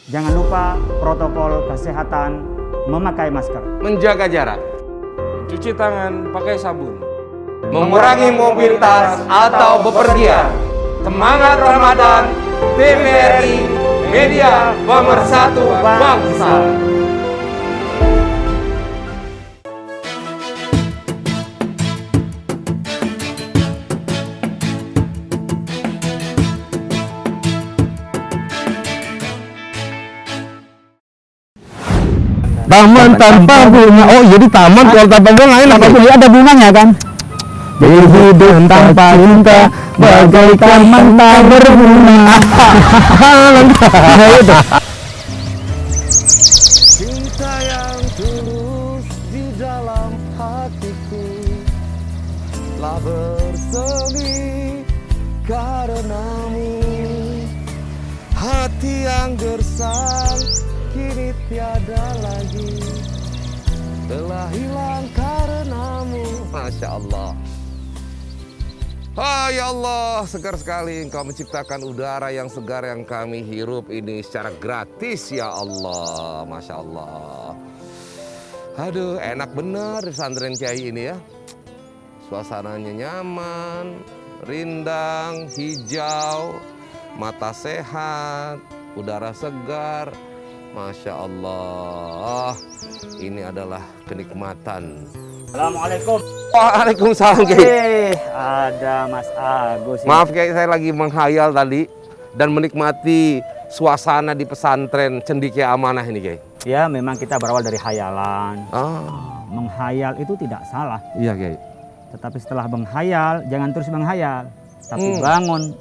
Jangan lupa protokol kesehatan, memakai masker, menjaga jarak, mencuci tangan pakai sabun, mengurangi mobilitas atau bepergian. Semangat Ramadan, TVRI, media pemersatu bangsa. Taman tanpa bunga. Oh, jadi taman kalau tanpa bunga enak. ya ada bunganya kan? Hidup tanpa cinta bagaikan taman tak berbunga. Itu. Cinta yang tulus di dalam hatiku telah bersemi karenamu. Hati yang gersang kini tiada lagi, telah hilang karenamu. Masya Allah. Oh ya Allah, segar sekali Engkau menciptakan udara yang segar yang kami hirup ini secara gratis ya Allah. Masya Allah. Aduh, enak benar di pesantren Kiai ini ya. Suasananya nyaman, rindang, hijau, mata sehat, udara segar. Masya Allah, ini adalah kenikmatan. Assalamualaikum. Waalaikumsalam Kiai. Ada Mas Agus. Maaf Kiai, saya lagi menghayal tadi dan menikmati suasana di pesantren Cendekia Amanah ini Kiai. Ya, memang kita berawal dari hayalan. Menghayal itu tidak salah. Iya Kiai. Tetapi setelah menghayal, jangan terus menghayal, tapi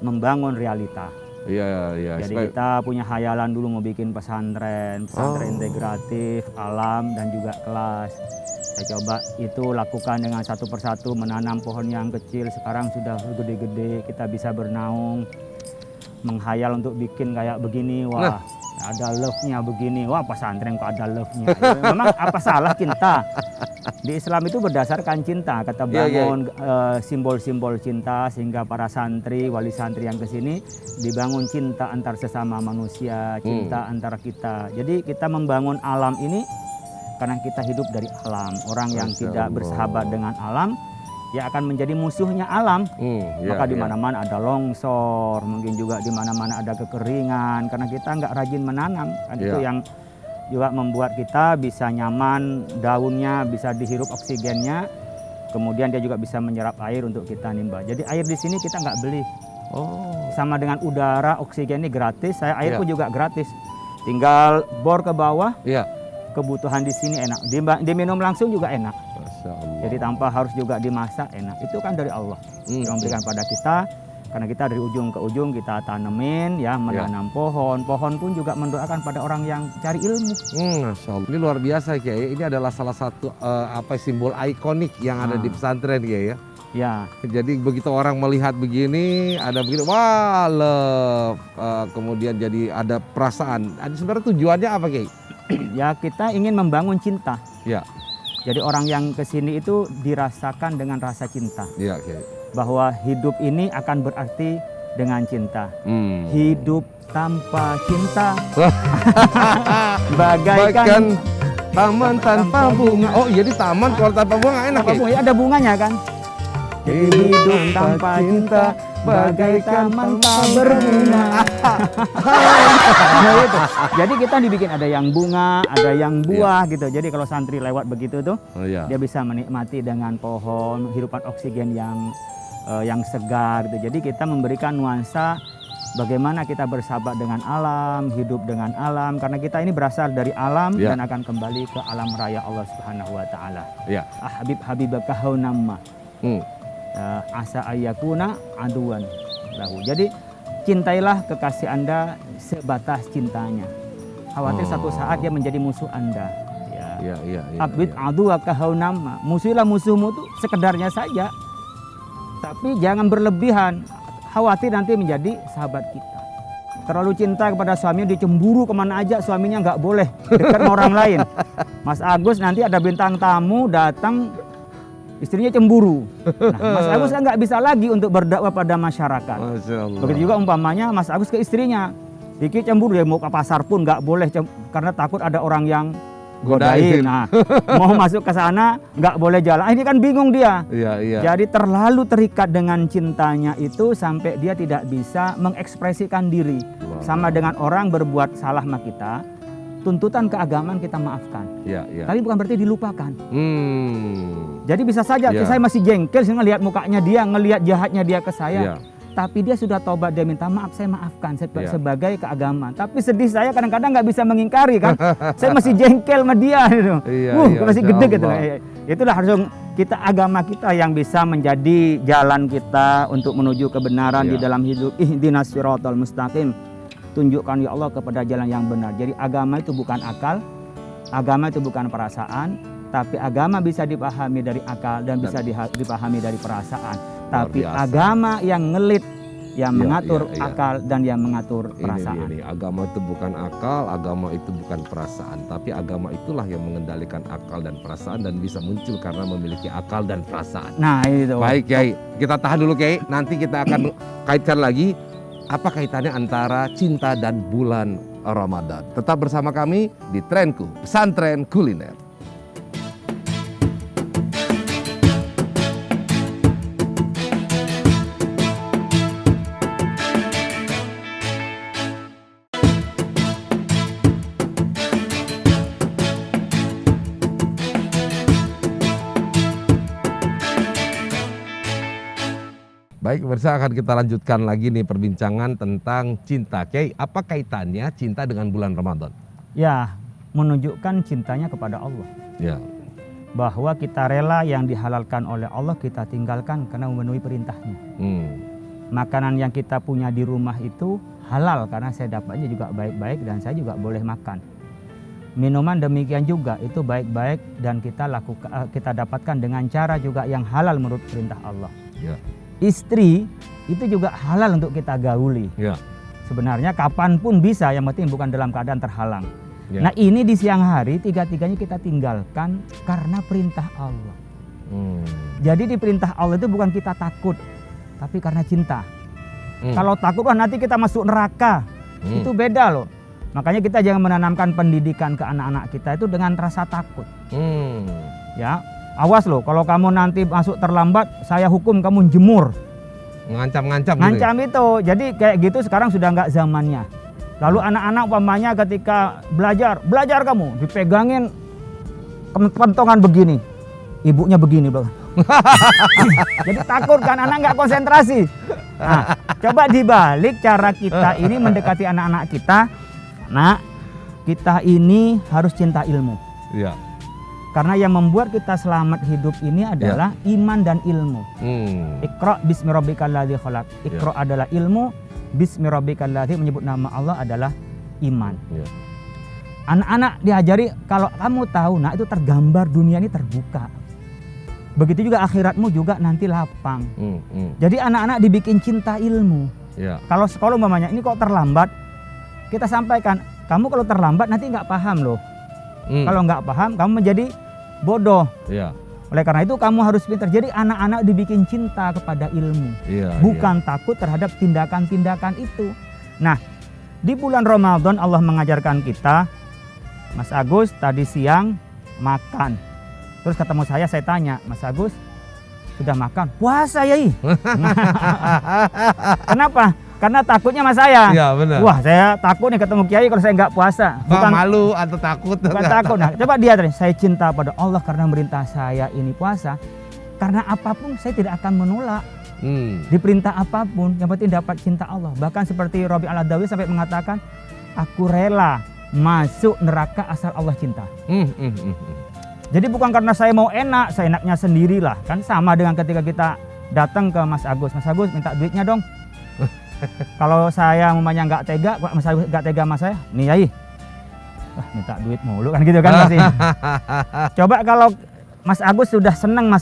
membangun realita. Iya. Jadi kita punya hayalan dulu mau bikin pesantren integratif, alam dan juga kelas. Saya coba itu lakukan dengan satu persatu, menanam pohon yang kecil, sekarang sudah gede-gede, kita bisa bernaung. Menghayal untuk bikin kayak begini, wah ada love-nya begini, wah pesantren kok ada love-nya. Memang apa salah cinta? Di Islam itu berdasarkan cinta, kata bangun simbol-simbol cinta sehingga para santri, wali santri yang kesini dibangun cinta antar sesama manusia, cinta antara kita. Jadi kita membangun alam ini karena kita hidup dari alam. Orang yang tidak bersahabat dengan alam, ya akan menjadi musuhnya alam. Maka di mana-mana ada longsor, mungkin juga di mana-mana ada kekeringan karena kita nggak rajin menanam. Itu yang juga membuat kita bisa nyaman, daunnya bisa dihirup oksigennya, kemudian dia juga bisa menyerap air untuk kita nimba. Jadi air di sini kita nggak beli. Sama dengan udara, oksigen ini gratis, air pun juga gratis. Tinggal bor ke bawah, kebutuhan di sini enak, diminum langsung juga enak. Masya Allah. Jadi tanpa harus juga dimasak, enak. Itu kan dari Allah yang memberikan pada kita. Karena kita dari ujung ke ujung kita tanemin, ya menanam pohon. Pohon pun juga mendoakan pada orang yang cari ilmu. Masya Allah. Ini luar biasa Kiai. Ini adalah salah satu simbol ikonik yang ada di pesantren Kiai ya. Ya. Jadi begitu orang melihat begini, ada begini, wah love. Kemudian jadi ada perasaan. Sebenarnya tujuannya apa Kiai? Ya kita ingin membangun cinta. Ya. Jadi orang yang kesini itu dirasakan dengan rasa cinta. Iya Kiai. Bahwa hidup ini akan berarti dengan cinta. Hidup tanpa cinta bagaikan taman tanpa bunga. Oh, jadi taman kalau tanpa bunga enak ya? Ada bunganya kan? Hidup tanpa cinta bagaikan taman tak berbunga. Jadi kita dibikin ada yang bunga, ada yang buah gitu. Jadi kalau santri lewat begitu tuh, dia bisa menikmati dengan pohon, hirupan oksigen yang segar gitu. Jadi kita memberikan nuansa bagaimana kita bersahabat dengan alam, hidup dengan alam, karena kita ini berasal dari alam dan akan kembali ke alam raya Allah Subhanahu wa taala. Habib habibaka haunamma. Asa ayakuna aduan lahu. Jadi cintailah kekasih Anda sebatas cintanya. Khawatir satu saat dia menjadi musuh Anda. Abid aduaka haunamma. Musuhilah musuhmu tuh sekedarnya saja. Tapi jangan berlebihan, khawatir nanti menjadi sahabat kita. Terlalu cinta kepada suaminya, dicemburu kemana aja, suaminya nggak boleh dekat sama orang lain. Mas Agus nanti ada bintang tamu datang, istrinya cemburu. Nah, Mas Agus kan nggak bisa lagi untuk berdakwah pada masyarakat. Begitu juga umpamanya Mas Agus ke istrinya, Iki cemburu ya, mau ke pasar pun nggak boleh karena takut ada orang yang Godain. godain. Nah, mau masuk ke sana nggak boleh jalan. Ini kan bingung dia. Iya, iya. Jadi terlalu terikat dengan cintanya itu sampai dia tidak bisa mengekspresikan diri. Wow. Sama dengan orang berbuat salah sama kita, tuntutan keagamaan kita maafkan. Iya, iya. Tapi bukan berarti dilupakan. Hmm. Jadi bisa saja Iya. saya masih jengkel, saya ngelihat mukanya dia, ngelihat jahatnya dia ke saya. Iya. Tapi dia sudah taubat, dia minta maaf, saya maafkan Iya. sebagai keagamaan. Tapi sedih saya kadang-kadang nggak bisa mengingkari kan. Saya masih jengkel sama dia gitu. Iya, iya, Masih Masya gede gitu. Allah. Itulah harus kita, agama kita yang bisa menjadi jalan kita untuk menuju kebenaran di Iya. dalam hidup. Ihdinas siratal mustaqim. Tunjukkan ya Allah kepada jalan yang benar. Jadi agama itu bukan akal, agama itu bukan perasaan, tapi agama bisa dipahami dari akal dan bisa dipahami dari perasaan. Tapi biasa. agama yang ngelit, yang Iya, mengatur iya, iya. akal dan yang mengatur Ini perasaan. dia nih, agama itu bukan akal, agama itu bukan perasaan, tapi agama itulah yang mengendalikan akal dan perasaan dan bisa muncul karena memiliki akal dan perasaan. Nah itu. Baik Kiai, kita tahan dulu Kiai, nanti kita akan kaitkan lagi apa kaitannya antara cinta dan bulan Ramadan. Tetap bersama kami di Trenku, Pesantren Kuliner. Baik, pemirsa, akan kita lanjutkan lagi nih perbincangan tentang cinta. Kiai, apa kaitannya cinta dengan bulan Ramadan? Ya, menunjukkan cintanya kepada Allah. Ya, Bahwa kita rela yang dihalalkan oleh Allah kita tinggalkan karena memenuhi perintahnya. Makanan yang kita punya di rumah itu halal karena saya dapatnya juga baik-baik dan saya juga boleh makan. Minuman demikian juga itu baik-baik dan kita dapatkan dengan cara juga yang halal menurut perintah Allah. ya, Istri itu juga halal untuk kita gauli. ya. Sebenarnya kapanpun bisa, yang penting bukan dalam keadaan terhalang. Ya. Nah ini di siang hari tiga-tiganya kita tinggalkan karena perintah Allah. Jadi di perintah Allah itu bukan kita takut, tapi karena cinta. Kalau takut wah nanti kita masuk neraka, itu beda loh. Makanya kita jangan menanamkan pendidikan ke anak-anak kita itu dengan rasa takut. Ya, awas loh kalau kamu nanti masuk terlambat, saya hukum kamu jemur. Ngancam-ngancam gitu. Ngancam itu. Jadi kayak gitu sekarang sudah nggak zamannya. Lalu anak-anak umpamanya ketika belajar kamu dipegangin pentongan begini, ibunya begini belakang. Jadi takut kan anak nggak konsentrasi. Nah, coba dibalik cara kita ini mendekati anak-anak kita. Nah, kita ini harus cinta ilmu. Ya. Karena yang membuat kita selamat hidup ini adalah iman dan ilmu. Iqra bismi rabbikal ladzi khalaq. Iqra adalah ilmu, bismi rabbikal ladzi menyebut nama Allah adalah iman. Ya. Anak-anak diajari kalau kamu tahu, nah itu tergambar dunia ini terbuka. Begitu juga akhiratmu juga nanti lapang. Jadi anak-anak dibikin cinta ilmu. Ya. Kalau sekolah umpamanya ini kok terlambat, kita sampaikan, kamu kalau terlambat nanti nggak paham loh. Kalau nggak paham, kamu menjadi bodoh. Ya. Oleh karena itu kamu harus pintar. Jadi anak-anak dibikin cinta kepada ilmu, Ya. bukan takut terhadap tindakan-tindakan itu. Nah, di bulan Ramadan Allah mengajarkan kita, Mas Agus tadi siang makan. Terus ketemu saya tanya, Mas Agus sudah makan? Puasa Yai. Kenapa? Karena takutnya sama saya. Iya benar. Wah, saya takut nih ketemu Kiai kalau saya nggak puasa. Bukan malu atau takut? Bukan takut. Nah, coba dia tadi, saya cinta pada Allah karena merintah saya ini puasa. Karena apapun saya tidak akan menolak. Diperintah apapun, yang penting dapat cinta Allah. Bahkan seperti Rabi al-Adawi sampai mengatakan, aku rela masuk neraka asal Allah cinta. Jadi bukan karena saya mau enak, saya enaknya sendirilah. Kan sama dengan ketika kita datang ke Mas Agus. Mas Agus minta duitnya dong. Kalau saya mamanya nggak tega, Mas Agus nggak tega sama saya, nih Yai, wah minta duit mulu kan gitu kan pasti. Coba kalau Mas Agus sudah senang sama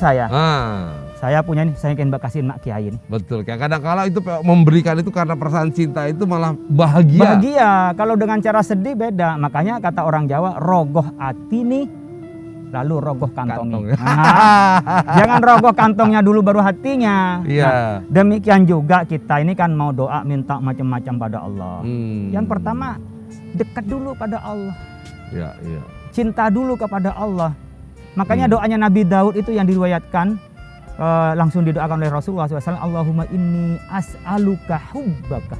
saya punya nih, saya ingin kasihin Mak Kiai ini. Betul, kadang kala itu memberikan itu karena perasaan cinta itu malah bahagia. Bahagia, kalau dengan cara sedih beda. Makanya kata orang Jawa, rogoh ati nih lalu rogoh kantongnya. Kantong. Jangan rogoh kantongnya dulu baru hatinya. Iya. Nah, demikian juga kita ini kan mau doa minta macam-macam pada Allah. Yang pertama dekat dulu pada Allah. Iya, iya. Cinta dulu kepada Allah. Makanya doanya Nabi Daud itu yang diriwayatkan langsung didoakan oleh Rasulullah SAW. Allahumma inni as'aluka hubbaka.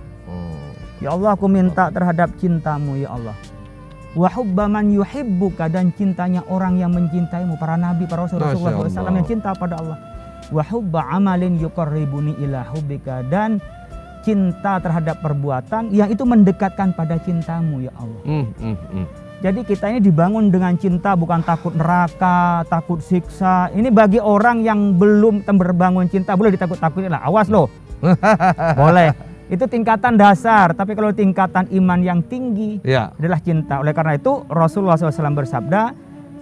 Ya Allah, aku minta terhadap cintamu ya Allah. Wa hubba man yuhibbuka, dan cintanya orang yang mencintaimu, para nabi, para rasul, Rasulullah SAW yang cinta pada Allah. Wa hubba amalin yuqarribuni ila hubbika, dan cinta terhadap perbuatan yang itu mendekatkan pada cintamu ya Allah. Jadi kita ini dibangun dengan cinta, bukan takut neraka, takut siksa. Ini bagi orang yang belum berbangun cinta, boleh ditakut-takutin lah. Awas loh. Boleh. Itu tingkatan dasar, tapi kalau tingkatan iman yang tinggi adalah cinta. Oleh karena itu Rasulullah SAW bersabda,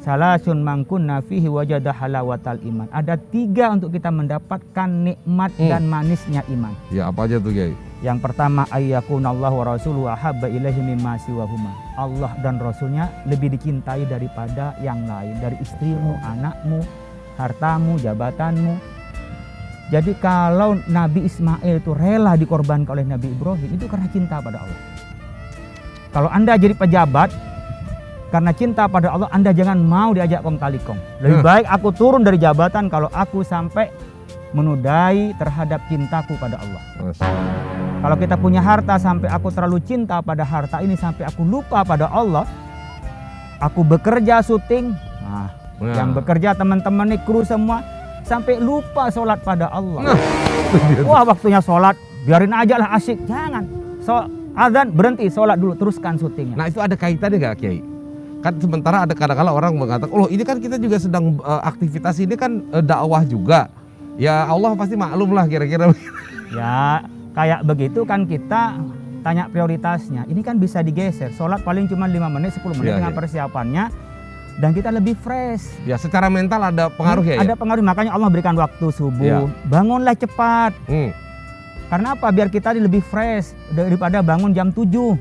salasun mangkunna fihi wajada halawatal iman. Ada 3 untuk kita mendapatkan nikmat dan manisnya iman. Ya, apa aja tuh, Kiai? Yang pertama, ayyakunallahu wa rasuluhu ahabba ilaihi mimma siwahuma. Allah dan Rasulnya lebih dicintai daripada yang lain, dari istrimu, anakmu, hartamu, jabatanmu. Jadi kalau Nabi Ismail itu rela dikorbankan oleh Nabi Ibrahim, itu karena cinta pada Allah. Kalau Anda jadi pejabat karena cinta pada Allah, Anda jangan mau diajak kong kali kong. Lebih baik aku turun dari jabatan kalau aku sampai menudai terhadap cintaku pada Allah. Kalau kita punya harta sampai aku terlalu cinta pada harta ini sampai aku lupa pada Allah, aku bekerja syuting, yang bekerja teman-teman nih, kru semua, sampai lupa sholat pada Allah. Wah, waktunya sholat, biarin aja lah, asyik. Jangan. Adzan, berhenti, sholat dulu, teruskan syutingnya. Nah, itu ada kaitannya nggak, Kiai? Kan sementara ada kadang-kadang orang mengatakan, oh ini kan kita juga sedang aktivitas ini kan dakwah juga. Ya Allah pasti maklum lah kira-kira. Ya, kayak begitu kan kita tanya prioritasnya. Ini kan bisa digeser. Sholat paling cuma 5 menit, 10 menit dengan persiapannya. Dan kita lebih fresh. Ya, secara mental ada pengaruh ya? Ada pengaruh, makanya Allah berikan waktu subuh. Bangunlah cepat. Karena apa? Biar kita lebih fresh daripada bangun jam 7.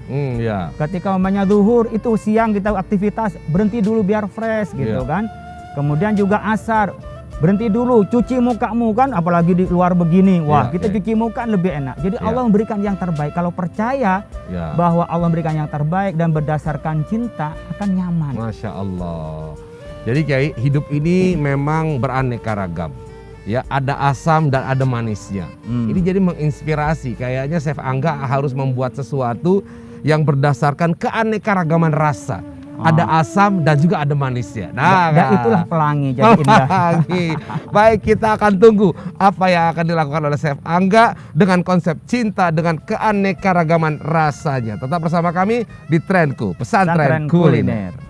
Ketika umpamanya zuhur, itu siang kita aktivitas, berhenti dulu biar fresh gitu kan. Kemudian juga asar, berhenti dulu, cuci mukamu kan, apalagi di luar begini. Wah, kita cuci muka lebih enak. Jadi Allah memberikan yang terbaik. Kalau percaya bahwa Allah memberikan yang terbaik dan berdasarkan cinta, akan nyaman. Masya Allah. Jadi Kiai, hidup ini memang beraneka ragam. Ya, ada asam dan ada manisnya. Ini jadi menginspirasi. Kayaknya Chef Angga harus membuat sesuatu yang berdasarkan keanekaragaman rasa. Ada asam dan juga ada manisnya. Nah, dan itulah pelangi jadi indah. Baik, kita akan tunggu apa yang akan dilakukan oleh Chef Angga dengan konsep cinta dengan keanekaragaman rasanya. Tetap bersama kami di Trenku, Pesantren Kuliner.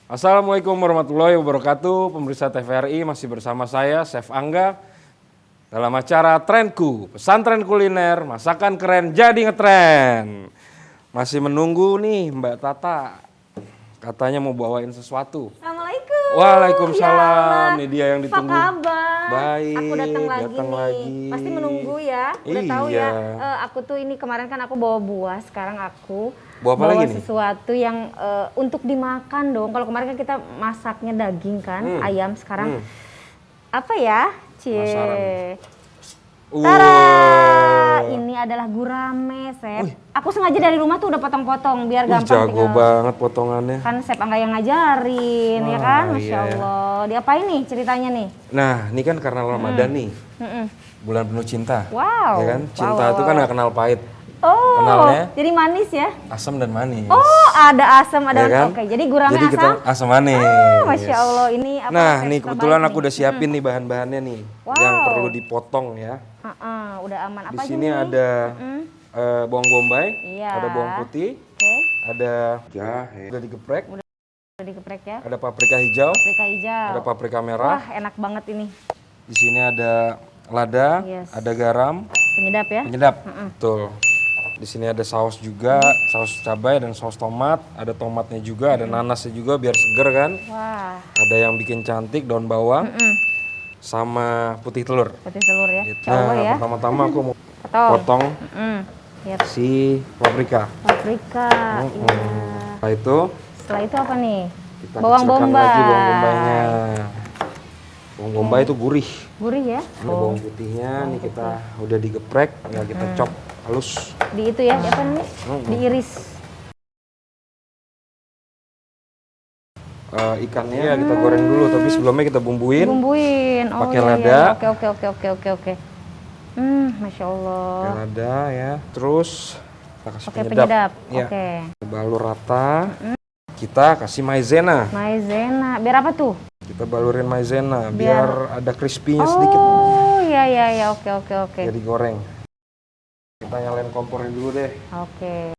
Assalamualaikum warahmatullahi wabarakatuh. Pemirsa TVRI, masih bersama saya Chef Angga dalam acara Trenku, Pesantren Kuliner, masakan keren jadi ngetren. Masih menunggu nih Mbak Tata, katanya mau bawain sesuatu. Assalamualaikum. Waalaikumsalam. Ini dia yang ditunggu. Apa kabar? Baik. Aku datang lagi. Pasti menunggu ya. Udah tahu ya. Aku tuh ini kemarin kan aku bawa buah, sekarang aku bawa lagi nih? Sesuatu yang untuk dimakan dong. Kalau kemarin kan kita masaknya daging kan, ayam. Sekarang apa ya? Cie. Tara, ini adalah gurame, Chef. Aku sengaja dari rumah tuh udah potong-potong biar gampang. Jago banget potongannya. Kan Chef Angga yang ngajarin, ya kan? Masya Allah. Diapain nih ceritanya nih? Nah, ini kan karena Ramadan nih, bulan penuh cinta. Wow. Ya kan? Cinta itu kan gak kenal pahit. Oh, kenalnya jadi manis ya? Asam dan manis. Oh, ada asam, ada ya kan? Oke, jadi gurame jadi asam? Asam manis. Masya Allah, ini apa? Nah, nih terbaik kebetulan nih. aku udah siapin nih bahan-bahannya nih, yang perlu dipotong ya. Udah aman. Di Apa aja sini nih? ada bawang bombay, Iya. ada bawang putih, ada jahe, udah digeprek, Udah digeprek ya? ada paprika hijau, Paprika hijau. ada paprika merah. Wah, enak banget ini. Di sini ada lada, Yes. ada garam, Penyedap ya? penyedap. Betul. Di sini ada saus juga, saus cabai dan saus tomat. Ada tomatnya juga, ada nanasnya juga biar seger kan. Wah, Ada yang bikin cantik daun bawang sama putih telur. putih telur ya. Gitu. Insya Allah Nah, ya. pertama-tama aku mau Potong. potong Yap. si paprika. Paprika. Iya. Setelah itu Setelah itu apa nih? kita Bawang kecilkan bombay. lagi bawang bombaynya. Bawang bombay itu gurih. Gurih ya? Ini bawang putihnya nih kita udah digeprek, ya kita chop halus. Di itu ya, apa namanya? Diiris. Ikannya ya kita goreng dulu, tapi sebelumnya kita bumbuin. Bumbuin. Oh Pakai iya, lada. iya. Oke. Masya Allah. Pakai lada ya. Terus kita kasih Oke, penyedap. penyedap. Ya. Oke. Kita balur rata. Kita kasih maizena. Maizena. Biar apa tuh? Kita balurin maizena biar ada crispy-nya sedikit. Oh, iya. Oke. Jadi goreng. Kita nyalain kompornya dulu deh. Oke.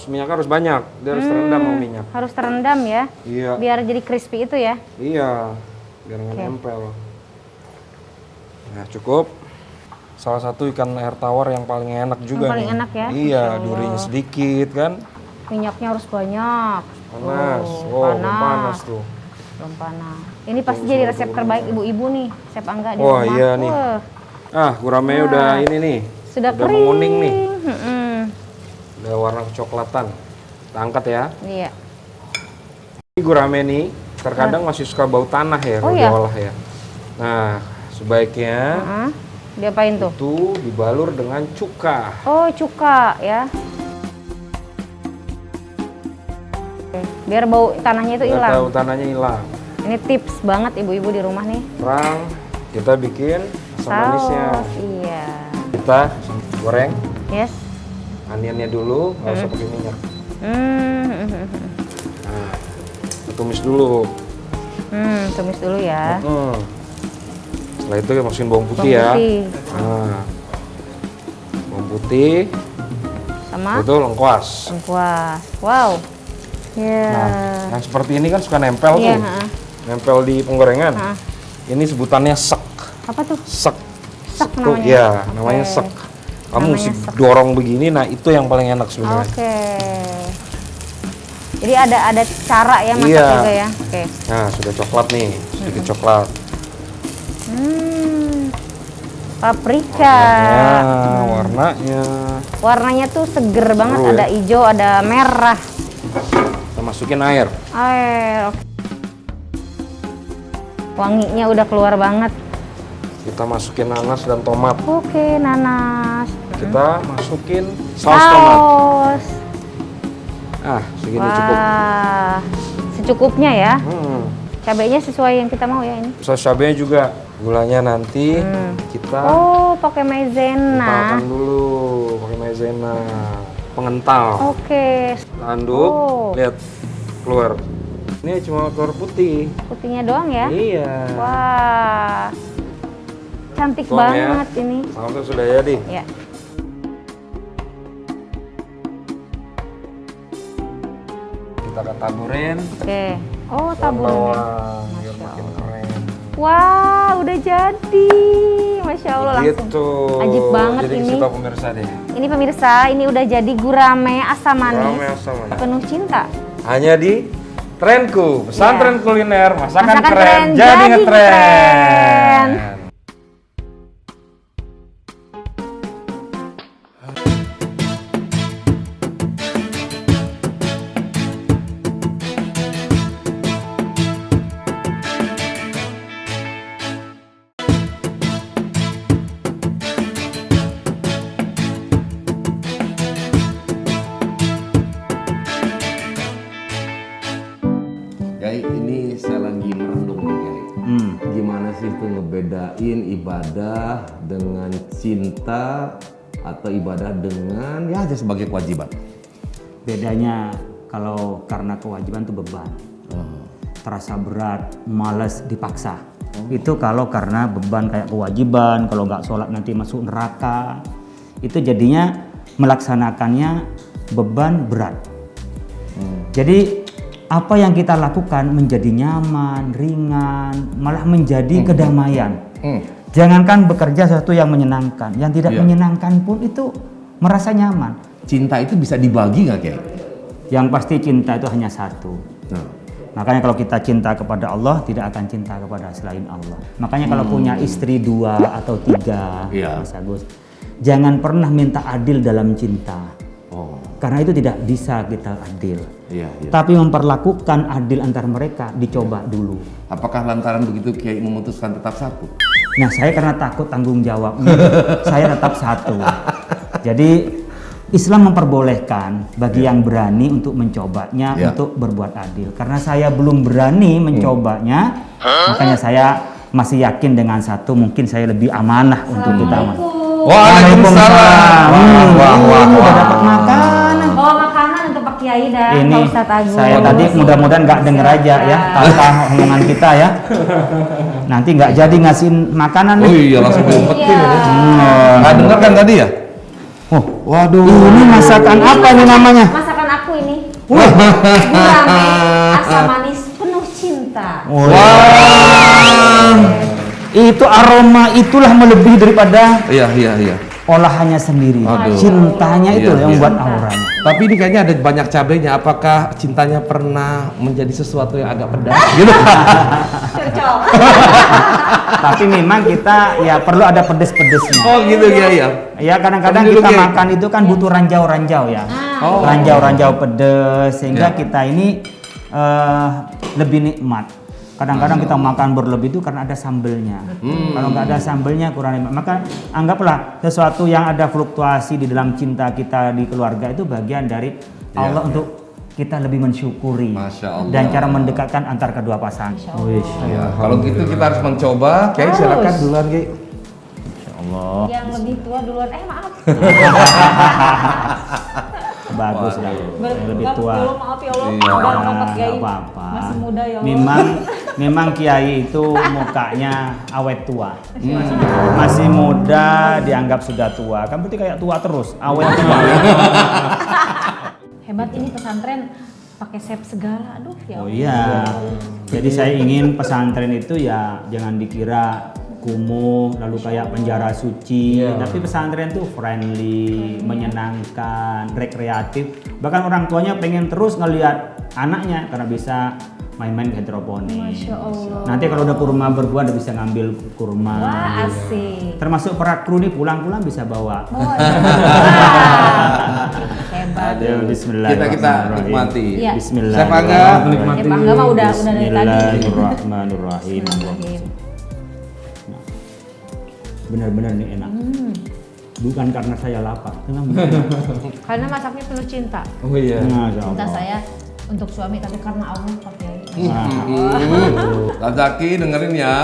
Minyaknya harus banyak. Dia harus terendam sama minyak. Harus terendam ya, Iya. biar jadi crispy itu ya. Iya. Biar nggak nempel. Nah, cukup. Salah satu ikan air tawar yang paling enak juga Yang paling nih. enak ya? Iya, Masya Allah. durinya sedikit kan. Minyaknya harus banyak. Panas. Tuh, Wow, panas tuh. Belum panas. Ini pasti jadi resep terbaik ibu-ibu nih, Chef Angga di Wah, rumah. iya nih. Wah, Gurame udah ini nih. sudah kering. menguning nih. Mm-mm. Udah warna kecoklatan. Kita angkat ya. Iya. Ini gurame nih, terkadang masih suka bau tanah ya kalau iya? diolah ya. Nah, sebaiknya Heeh. Diapain tuh? itu dibalur dengan cuka. Oh, cuka ya. Oke, biar bau tanahnya itu Nggak hilang. tahu tanahnya hilang. Ini tips banget ibu-ibu di rumah nih. Sekarang kita bikin asam manisnya. Iya. Kita goreng Yes. onionnya dulu, nggak usah pakai minyak. Nah, kita tumis dulu. Tumis dulu ya. Setelah itu kita masukin bawang putih Bawang ya. putih. Nah, bawang putih, Sama itu lengkuas. lengkuas. Wow. Ya. Nah, yang seperti ini kan suka nempel Iya, tuh. heeh. Nempel di penggorengan. Heeh. Ini sebutannya sek. Apa tuh? Sek. Sek Tuh, namanya. ya, Oke. namanya sek. Kamu Namanya mesti sek. dorong begini, nah itu yang paling enak sebenarnya. Oke. Jadi ada cara ya masak Iya. juga ya. Oke. Nah, sudah coklat nih, sedikit coklat. Paprika. Warnanya. Warnanya tuh seger banget, Seru ya. ada hijau, ada merah. Kita masukin air. Air. Wanginya udah keluar banget. Kita masukin nanas dan tomat. Oke, nanas. Kita masukin saus tomat. Saus. Segini cukup. Wah, secukupnya ya. Cabainya Cabainya sesuai yang kita mau ya ini. Saus cabainya juga. Gulanya nanti kita Oh, pakai maizena. kentalkan dulu, pakai maizena. Pengental. Oke, Tanduk, Oh. lihat keluar. Ini cuma telur putih. putihnya doang ya. Iya. Wah, cantik Tuang ya. banget ini. Sausnya sudah jadi. Ya. Kita akan taburin. Oke. Oh, Daun taburin. bawang biar makin keren. Wah, udah jadi. Masya Allah langsung. Gitu. Ajib banget jadi ini. kasih tahu pemirsa deh. Ini pemirsa, ini udah jadi gurame asam manis. Gurame asam manis. Penuh cinta. Hanya di Trenku, pesantren kuliner, masakan, Masakan keren, keren, jadi jadi ngetren. ngetren. Gai, ini saya lagi merenung nih Gai. Gimana sih itu ngebedain ibadah dengan cinta atau ibadah dengan ya aja sebagai kewajiban? Bedanya kalau karena kewajiban itu beban. Terasa berat, malas, dipaksa. Itu kalau karena beban kayak kewajiban, kalau nggak sholat nanti masuk neraka. Itu jadinya melaksanakannya beban berat. Jadi apa yang kita lakukan menjadi nyaman, ringan, malah menjadi kedamaian. Jangankan bekerja sesuatu yang menyenangkan, yang tidak Iya. menyenangkan pun itu merasa nyaman. Cinta itu bisa dibagi nggak Kiai? Yang pasti cinta itu hanya satu. Nah. Makanya kalau kita cinta kepada Allah, tidak akan cinta kepada selain Allah. Makanya kalau punya istri 2 atau 3, Iya. Mas Agus, jangan pernah minta adil dalam cinta. Oh, Karena itu tidak bisa kita adil. iya, iya. Tapi memperlakukan adil antar mereka dicoba dulu. Apakah lantaran begitu Kiai memutuskan tetap satu? Nah, saya karena takut tanggung jawabnya, saya tetap satu. Jadi Islam memperbolehkan bagi yang berani untuk mencobanya, Ya. untuk berbuat adil. Karena saya belum berani mencobanya, makanya saya masih yakin dengan satu, mungkin saya lebih amanah untuk kita. Waalaikumsalam. Ini udah dapat makanan. Bawa makanan untuk Pak Kiai dan Ini Pak Ustadz Agung. saya tadi mudah-mudahan nggak denger aja ya, tanpa omongan kita ya. Nanti nggak jadi ngasihin makanan Oh nih. iya, langsung diumpetin Iya. ini. Nggak dengar kan tadi ya? Oh, Waduh. ini masakan apa ini namanya? Masakan aku ini. Gurame, asam manis penuh cinta. Wah. Itu aroma itulah melebihi daripada Iya, iya, iya. olahannya sendiri. Aduh. Cintanya itu Iya, yang iya. membuat auranya. Tapi ini kayaknya ada banyak cabenya. Apakah cintanya pernah menjadi sesuatu yang agak pedas? Gitu. Cocok. Tapi memang kita ya perlu ada pedes-pedesnya. Oh gitu Kiai ya. Ya kadang-kadang Tapi dulu, kita Kiai. makan itu kan butuh ranjau-ranjau ya. Oh. Ranjau-ranjau pedes sehingga Ya. kita ini lebih nikmat. Kadang-kadang kita makan berlebih itu karena ada sambelnya. Kalau nggak ada sambelnya kurang nikmat. Maka anggaplah sesuatu yang ada fluktuasi di dalam cinta kita di keluarga itu bagian dari Allah untuk kita lebih mensyukuri. Masya Allah. Dan cara mendekatkan antar kedua pasangan. Ya, kalau gitu kita harus mencoba. Kiai silakan duluan Kiai. Allah. Yang lebih tua duluan. Maaf. Bagus lah. Yang lebih tua. Ya Allah, maaf ya Allah. Iya. Udah lama Pak Kiai. Nggak apa-apa. Masih muda ya Allah. Memang Kiai itu mukanya awet tua. Masih muda dianggap sudah tua. Kan berarti kayak tua terus, awet tua. Hebat ini pesantren pakai sep segala. Aduh ya Oh Allah. iya. Jadi saya ingin pesantren itu ya jangan dikira kumuh lalu kayak penjara suci, tapi pesantren tuh friendly, menyenangkan, rekreatif. Bahkan orang tuanya pengen terus ngelihat anaknya karena bisa main-main ke hidroponik. Masya Allah. Nanti kalau udah kurma berbuah udah bisa ngambil kurma. Wah asik. Termasuk perak kru nih pulang-pulang bisa bawa. Wah, hebat. Aduh, bismillah. Kita nikmati. Iya. Bismillah. Chef Angga. Ya Bangga mah udah dari tadi. Bismillahirrahmanirrahim. Benar-benar nih enak. Bukan karena saya lapar, memang enak. Karena masaknya penuh cinta. Oh iya. Masya Cinta Allah. saya untuk suami tapi karena Allah Pak Kiai. Kak Zaki dengerin ya.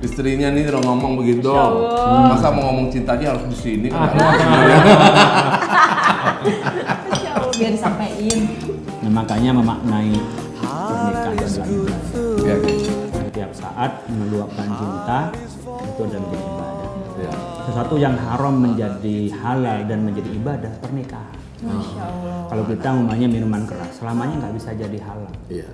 Istrinya nih udah ngomong begitu. Masa mau ngomong cinta dia harus di sini kan? Masya Allah biar disampaikan. Nah, makanya memaknai pernikahan adalah ibadah. Ya, Setiap saat meluapkan cinta itu adalah menjadi ibadah. ya. Sesuatu yang haram menjadi halal dan menjadi ibadah pernikahan. Masya Allah. Kalau kita umpamanya minuman keras, selamanya nggak bisa jadi halal. Iya.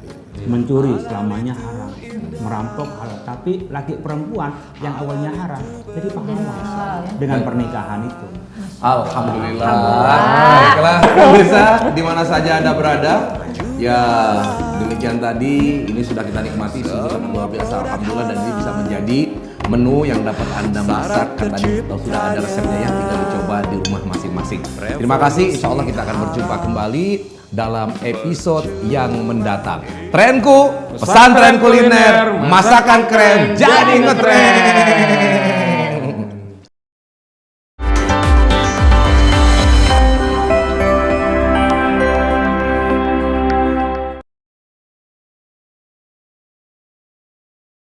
Mencuri selamanya haram, merampok halal. Tapi laki perempuan yang awalnya haram jadi pahala dengan pernikahan itu. Alhamdulillah. Baiklah, pemirsa di mana saja Anda berada. Ya, demikian tadi ini sudah kita nikmati sungguh luar biasa. Alhamdulillah dan ini bisa menjadi menu yang dapat Anda masak karena tadi sudah ada resepnya ya, tinggal dicoba di rumah masing-masing. Terima kasih, insya Allah kita akan berjumpa kembali dalam episode yang mendatang. Trenku, pesantren kuliner, masakan keren, jadi ngetren.